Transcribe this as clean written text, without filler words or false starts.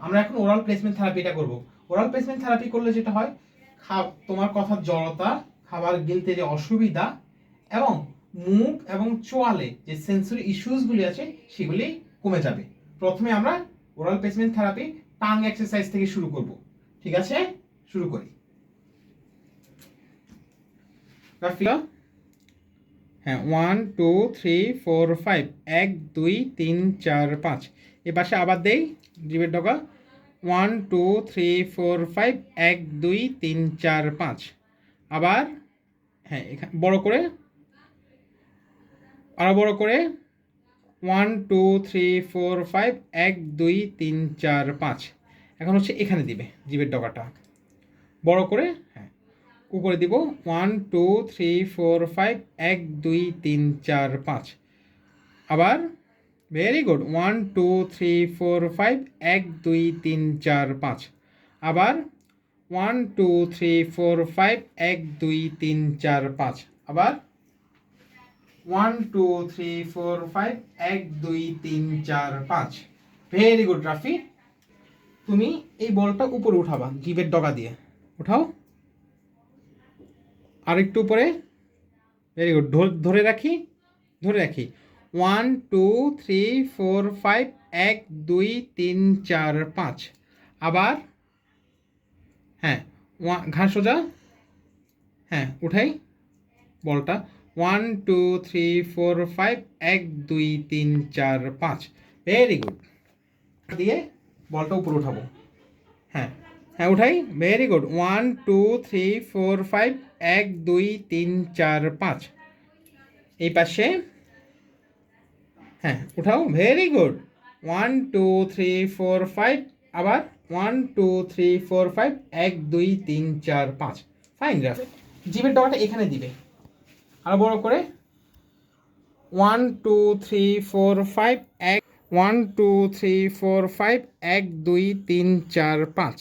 আমরা এখন oral placement থেরাপিটা করব। ওরাল প্লেসমেন্ট থেরাপি করলে যেটা হয়, তোমার কথার জড়তা, খাবার গিলতে যে অসুবিধা এবং মুখ এবং চোয়ালে যে সেন্সরি ইস্যুসগুলি আছে সেগুলি কমে যাবে। প্রথমে আমরা oral placement therapy tongue exercise থেকে শুরু করব। ঠিক আছে, শুরু করি। হ্যাঁ, 1 2 3 4 5, 1 2 3 4 5। এ পাশে আবার দেই, জিভের ডগা 1 2 3 4 5, 1 2 3 4 5। আবার হ্যাঁ, এখানে বড় করে, আরো বড় করে 1 2 3 4 5, 1 2 3 4 5। এখন হচ্ছে এখানে দিবে জিভের ডগাটা বড় করে, হ্যাঁ উপরে দিব 1 2 3 4 5, 1 2 3 4 5। আবার ভেরি গুড 1 2 3 4 5, 1 2 3 4 5। আবার 1 2 3 4 5, 1 2 3 4 5। আবার 1 2 3 4 5, 1 2 3 4 5। ভেরি গুড রাফি, তুমি এই বলটা উপরে উঠাবা জিভের ডগা দিয়ে, উঠাও আরেকটু উপরে। ভেরি গুড, ধরে রাখি, ধরে রাখি 1 2 3 4 5, 1 2 3 4 5। আবার হ্যাঁ, ঘাড় সোজা, হ্যাঁ উঠাই বলটা 1 2 3 4 5, 1 2 3 4 5। ভেরি গুড, দিয়ে বলটা উপরে উঠাবো, হ্যাঁ হ্যাঁ উঠাই। Very good 1 2 3 4 5, 1 2 3 4 5। এই পাশে হ্যাঁ উঠাও, ভেরি গুড 1 2 3 4 5। আবার 1 2 3 4 5, 1 2 3 4 5। ফাইন রাফি, জিভের ডগাটা এখানে দিবে আরো বড় করে 1 2 3 4 5, 1 2 3 4 5, 1 2 3 4 5।